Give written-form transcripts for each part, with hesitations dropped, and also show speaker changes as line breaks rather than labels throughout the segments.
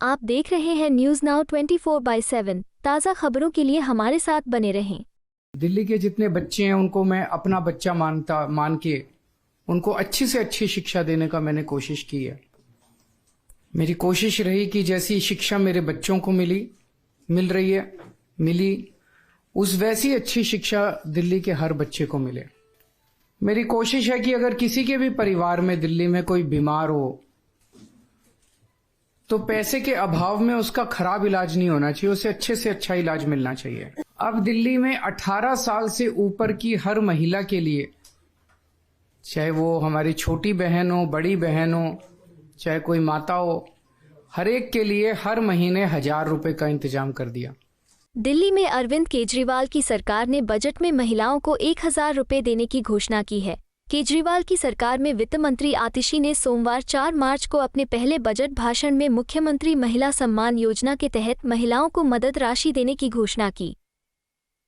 आप देख रहे हैं न्यूज नाउ 24/7 ताज़ा खबरों के लिए हमारे साथ बने रहें।
दिल्ली के जितने बच्चे हैं उनको मैं अपना बच्चा मान के उनको अच्छी से अच्छी शिक्षा देने का मैंने कोशिश की है। मेरी कोशिश रही कि जैसी शिक्षा मेरे बच्चों को मिली उस वैसी अच्छी शिक्षा दिल्ली के हर बच्चे को मिले। मेरी कोशिश है कि अगर किसी के भी परिवार में दिल्ली में कोई बीमार हो तो पैसे के अभाव में उसका खराब इलाज नहीं होना चाहिए, उसे अच्छे से अच्छा इलाज मिलना चाहिए। अब दिल्ली में 18 साल से ऊपर की हर महिला के लिए, चाहे वो हमारी छोटी बहन हो, बड़ी बहन हो, चाहे कोई माता हो, हर एक के लिए हर महीने 1000 रुपए का इंतजाम कर दिया।
दिल्ली में अरविंद केजरीवाल की सरकार ने बजट में महिलाओं को 1000 रुपए देने की घोषणा की है। केजरीवाल की सरकार में वित्त मंत्री आतिशी ने सोमवार 4 मार्च को अपने पहले बजट भाषण में मुख्यमंत्री महिला सम्मान योजना के तहत महिलाओं को मदद राशि देने की घोषणा की।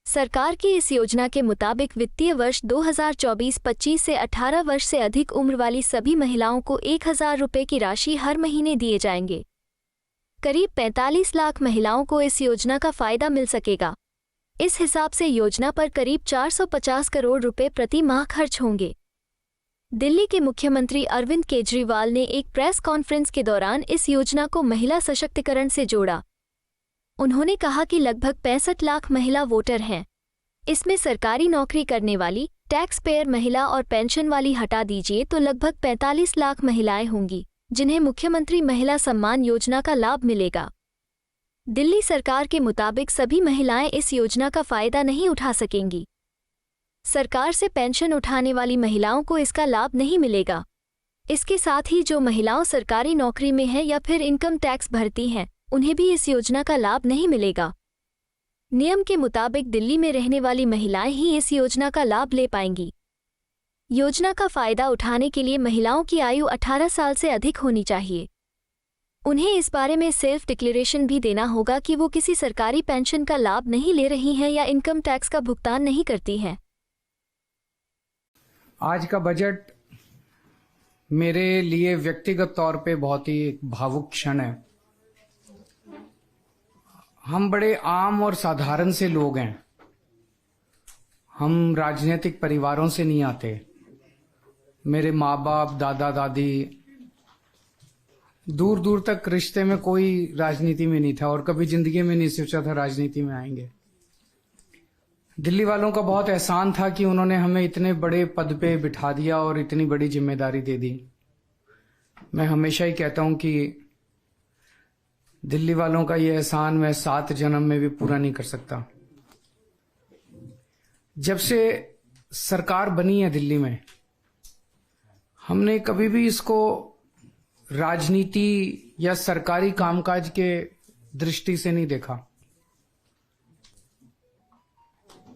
सरकार की इस योजना के मुताबिक वित्तीय वर्ष 2024-25 से 18 वर्ष से अधिक उम्र वाली सभी महिलाओं को 1000 रुपए की राशि हर महीने दिए जाएंगे। करीब 45 लाख महिलाओं को इस योजना का फायदा मिल सकेगा। इस हिसाब से योजना पर करीब 450 करोड़ रुपए प्रति माह खर्च होंगे। दिल्ली के मुख्यमंत्री अरविंद केजरीवाल ने एक प्रेस कॉन्फ्रेंस के दौरान इस योजना को महिला सशक्तिकरण से जोड़ा। उन्होंने कहा कि लगभग 65 लाख महिला वोटर हैं। इसमें सरकारी नौकरी करने वाली, टैक्स पेयर महिला और पेंशन वाली हटा दीजिए तो लगभग 45 लाख महिलाएं होंगी जिन्हें मुख्यमंत्री महिला सम्मान योजना का लाभ मिलेगा। दिल्ली सरकार के मुताबिक सभी महिलाएं इस योजना का फायदा नहीं उठा सकेंगी। सरकार से पेंशन उठाने वाली महिलाओं को इसका लाभ नहीं मिलेगा। इसके साथ ही जो महिलाओं सरकारी नौकरी में हैं या फिर इनकम टैक्स भरती हैं, उन्हें भी इस योजना का लाभ नहीं मिलेगा। नियम के मुताबिक दिल्ली में रहने वाली महिलाएं ही इस योजना का लाभ ले पाएंगी। योजना का फायदा उठाने के लिए महिलाओं की आयु 18 साल से अधिक होनी चाहिए। उन्हें इस बारे में सेल्फ डिक्लेरेशन भी देना होगा कि वो किसी सरकारी पेंशन का लाभ नहीं ले रही हैं या इनकम टैक्स का भुगतान नहीं करती हैं।
आज का बजट मेरे लिए व्यक्तिगत तौर पे बहुत ही भावुक क्षण है। हम बड़े आम और साधारण से लोग हैं। हम राजनीतिक परिवारों से नहीं आते। मेरे माँ बाप, दादा दादी, दूर दूर तक रिश्ते में कोई राजनीति में नहीं था और कभी जिंदगी में नहीं सोचा था राजनीति में आएंगे। दिल्ली वालों का बहुत एहसान था कि उन्होंने हमें इतने बड़े पद पे बिठा दिया और इतनी बड़ी जिम्मेदारी दे दी। मैं हमेशा ही कहता हूं कि दिल्ली वालों का ये एहसान मैं 7 जन्म में भी पूरा नहीं कर सकता। जब से सरकार बनी है दिल्ली में, हमने कभी भी इसको राजनीति या सरकारी कामकाज के दृष्टि से नहीं देखा।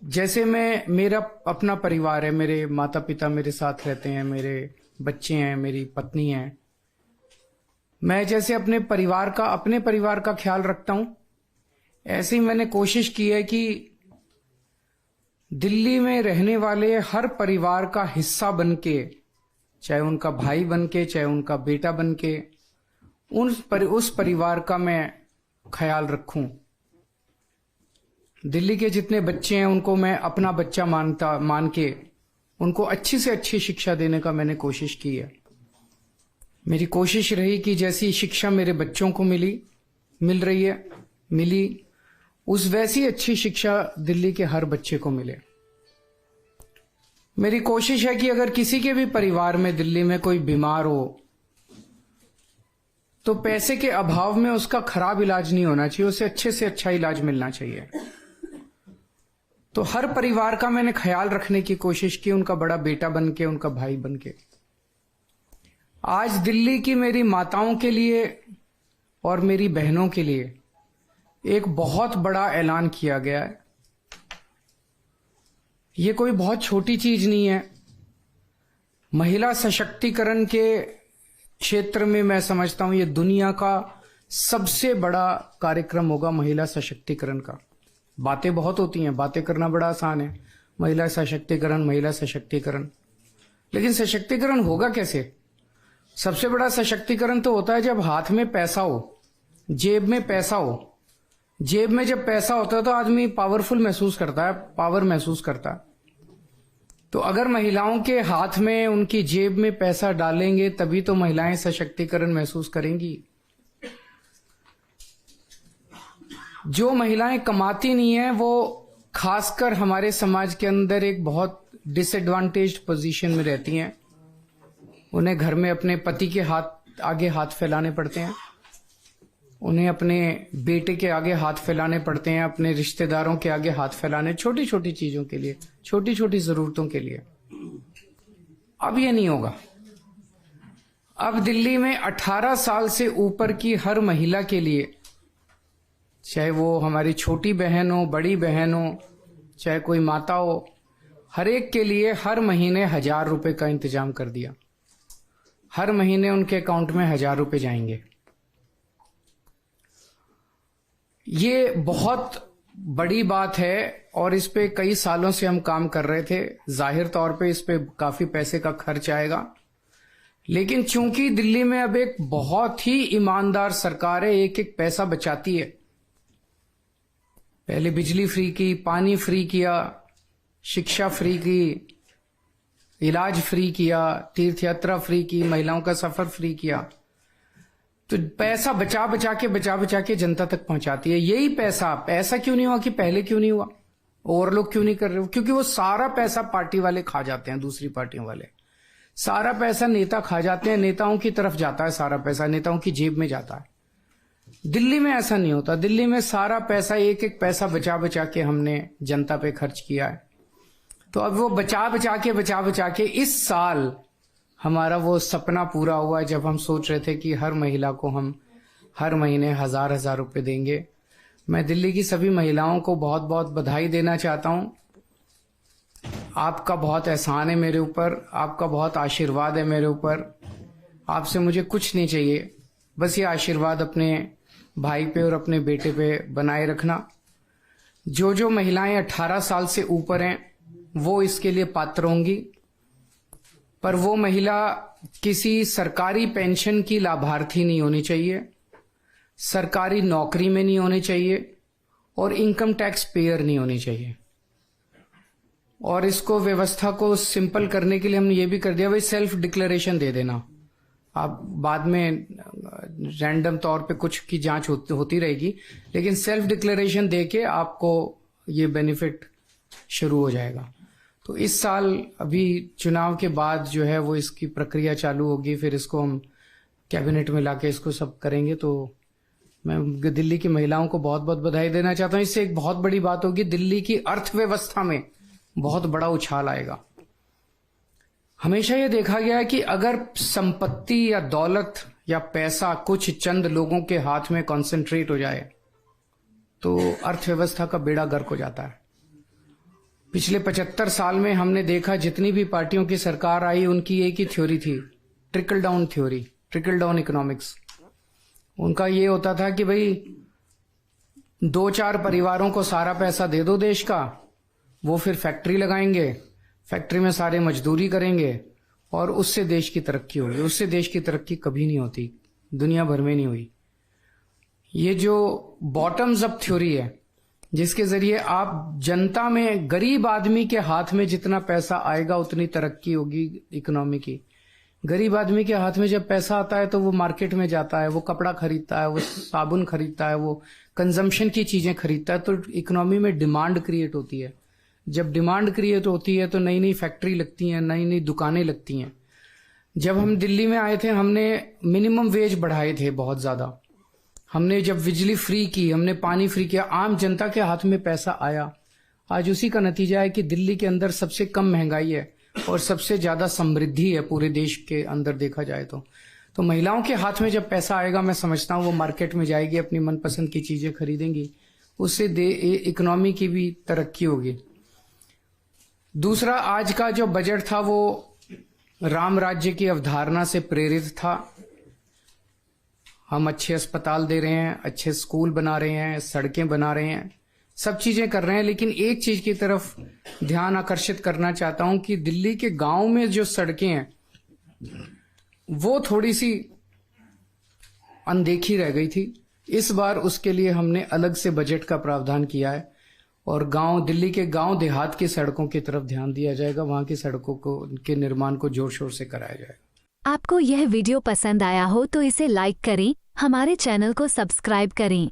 जैसे मेरा अपना परिवार है, मेरे माता पिता मेरे साथ रहते हैं, मेरे बच्चे हैं, मेरी पत्नी है। मैं जैसे अपने परिवार का ख्याल रखता हूं, ऐसे ही मैंने कोशिश की है कि दिल्ली में रहने वाले हर परिवार का हिस्सा बनके, चाहे उनका भाई बनके, चाहे उनका बेटा बनके, उस परिवार का मैं ख्याल रखूं। दिल्ली के जितने बच्चे हैं उनको मैं अपना बच्चा मान के उनको अच्छी से अच्छी शिक्षा देने का मैंने कोशिश की है। मेरी कोशिश रही कि जैसी शिक्षा मेरे बच्चों को मिली उस वैसी अच्छी शिक्षा दिल्ली के हर बच्चे को मिले। मेरी कोशिश है कि अगर किसी के भी परिवार में दिल्ली में कोई बीमार हो तो पैसे के अभाव में उसका खराब इलाज नहीं होना चाहिए, उसे अच्छे से अच्छा इलाज मिलना चाहिए। तो हर परिवार का मैंने ख्याल रखने की कोशिश की, उनका बड़ा बेटा बनके, उनका भाई बनके। आज दिल्ली की मेरी माताओं के लिए और मेरी बहनों के लिए एक बहुत बड़ा ऐलान किया गया है। ये कोई बहुत छोटी चीज नहीं है। महिला सशक्तिकरण के क्षेत्र में मैं समझता हूं ये दुनिया का सबसे बड़ा कार्यक्रम होगा महिला सशक्तिकरण का। बातें बहुत होती हैं, बातें करना बड़ा आसान है, महिला सशक्तिकरण, लेकिन सशक्तिकरण होगा कैसे? सबसे बड़ा सशक्तिकरण तो होता है जब हाथ में पैसा हो, जेब में पैसा हो। जेब में जब पैसा होता है तो आदमी पावरफुल महसूस करता है, पावर महसूस करता है। तो अगर महिलाओं के हाथ में, उनकी जेब में पैसा डालेंगे तभी तो महिलाएं सशक्तिकरण महसूस करेंगी। जो महिलाएं कमाती नहीं है वो खासकर हमारे समाज के अंदर एक बहुत डिसएडवांटेज्ड पोजीशन में रहती हैं। उन्हें घर में अपने पति के आगे हाथ फैलाने पड़ते हैं, उन्हें अपने बेटे के आगे हाथ फैलाने पड़ते हैं, अपने रिश्तेदारों के आगे हाथ फैलाने, छोटी छोटी चीजों के लिए, छोटी छोटी जरूरतों के लिए। अब ये नहीं होगा। अब दिल्ली में 18 साल से ऊपर की हर महिला के लिए, चाहे वो हमारी छोटी बहन हो, बड़ी बहन हो, चाहे कोई माता हो, हर एक के लिए हर महीने 1000 रुपए का इंतजाम कर दिया। हर महीने उनके अकाउंट में 1000 रुपए जाएंगे। ये बहुत बड़ी बात है और इस पे कई सालों से हम काम कर रहे थे। जाहिर तौर पे इस पे काफी पैसे का खर्च आएगा, लेकिन चूंकि दिल्ली में अब एक बहुत ही ईमानदार सरकार है, एक एक पैसा बचाती है। पहले बिजली फ्री की, पानी फ्री किया, शिक्षा फ्री की, इलाज फ्री किया, तीर्थ यात्रा फ्री की, महिलाओं का सफर फ्री किया। तो पैसा बचा बचा के जनता तक पहुंचाती है। यही पैसा, ऐसा क्यों नहीं हुआ कि पहले क्यों नहीं हुआ, और लोग क्यों नहीं कर रहे हो? क्योंकि वो सारा पैसा पार्टी वाले खा जाते हैं, दूसरी पार्टियों वाले सारा पैसा नेता खा जाते हैं, नेताओं की तरफ जाता है, सारा पैसा नेताओं की जेब में जाता है। दिल्ली में ऐसा नहीं होता। दिल्ली में सारा पैसा, एक एक पैसा बचा के हमने जनता पे खर्च किया है। तो अब वो बचा के इस साल हमारा वो सपना पूरा हुआ जब हम सोच रहे थे कि हर महिला को हम हर महीने 1000 रुपए देंगे। मैं दिल्ली की सभी महिलाओं को बहुत बहुत बधाई देना चाहता हूं। आपका बहुत एहसान है मेरे ऊपर, आपका बहुत आशीर्वाद है मेरे ऊपर। आपसे मुझे कुछ नहीं चाहिए, बस ये आशीर्वाद अपने भाई पे और अपने बेटे पे बनाए रखना। जो महिलाएं 18 साल से ऊपर हैं वो इसके लिए पात्र होंगी, पर वो महिला किसी सरकारी पेंशन की लाभार्थी नहीं होनी चाहिए, सरकारी नौकरी में नहीं होनी चाहिए और इनकम टैक्स पेयर नहीं होनी चाहिए। और इसको, व्यवस्था को सिंपल करने के लिए हमने ये भी कर दिया, भाई सेल्फ डिक्लेरेशन दे देना। आप बाद में रैंडम तौर पे कुछ की जांच होती रहेगी, लेकिन सेल्फ डिक्लेरेशन देके आपको ये बेनिफिट शुरू हो जाएगा। तो इस साल अभी चुनाव के बाद जो है वो इसकी प्रक्रिया चालू होगी, फिर इसको हम कैबिनेट में लाके इसको सब करेंगे। तो मैं दिल्ली की महिलाओं को बहुत बहुत बधाई देना चाहता हूँ। इससे एक बहुत बड़ी बात होगी, दिल्ली की अर्थव्यवस्था में बहुत बड़ा उछाल आएगा। हमेशा ये देखा गया है कि अगर संपत्ति या दौलत या पैसा कुछ चंद लोगों के हाथ में कॉन्सेंट्रेट हो जाए तो अर्थव्यवस्था का बेड़ा गर्क हो जाता है। पिछले 75 साल में हमने देखा, जितनी भी पार्टियों की सरकार आई उनकी एक ही थ्योरी थी, trickle down theory, trickle down economics. उनका ये होता था कि भाई 2-4 परिवारों को सारा पैसा दे दो देश का, वो फिर फैक्ट्री लगाएंगे, फैक्ट्री में सारे मजदूरी करेंगे और उससे देश की तरक्की होगी। उससे देश की तरक्की कभी नहीं होती, दुनिया भर में नहीं हुई। ये जो बॉटम्स अप थ्योरी है, जिसके जरिए आप जनता में, गरीब आदमी के हाथ में जितना पैसा आएगा उतनी तरक्की होगी इकोनॉमी की। गरीब आदमी के हाथ में जब पैसा आता है तो वो मार्केट में जाता है, वो कपड़ा खरीदता है, वो साबुन खरीदता है, वो कंजम्पशन की चीजें खरीदता है, तो इकोनॉमी में डिमांड क्रिएट होती है। जब डिमांड क्रिएट होती है तो नई नई फैक्ट्री लगती हैं, नई नई दुकानें लगती हैं। जब हम दिल्ली में आए थे हमने मिनिमम वेज बढ़ाए थे बहुत ज्यादा। हमने जब बिजली फ्री की, हमने पानी फ्री किया, आम जनता के हाथ में पैसा आया। आज उसी का नतीजा है कि दिल्ली के अंदर सबसे कम महंगाई है और सबसे ज्यादा समृद्धि है पूरे देश के अंदर देखा जाए तो महिलाओं के हाथ में जब पैसा आएगा, मैं समझता हूँ वो मार्केट में जाएगी, अपनी मनपसंद की चीजें खरीदेंगी, उससे इकोनॉमी की भी तरक्की होगी। दूसरा, आज का जो बजट था वो राम राज्य की अवधारणा से प्रेरित था। हम अच्छे अस्पताल दे रहे हैं, अच्छे स्कूल बना रहे हैं, सड़कें बना रहे हैं, सब चीजें कर रहे हैं, लेकिन एक चीज की तरफ ध्यान आकर्षित करना चाहता हूं कि दिल्ली के गांव में जो सड़कें हैं वो थोड़ी सी अनदेखी रह गई थी। इस बार उसके लिए हमने अलग से बजट का प्रावधान किया है और दिल्ली के गांव देहात की सड़कों की तरफ ध्यान दिया जाएगा। वहां की सड़कों को के निर्माण को जोर शोर से कराया जाएगा।
आपको यह वीडियो पसंद आया हो तो इसे लाइक करें, हमारे चैनल को सब्सक्राइब करें।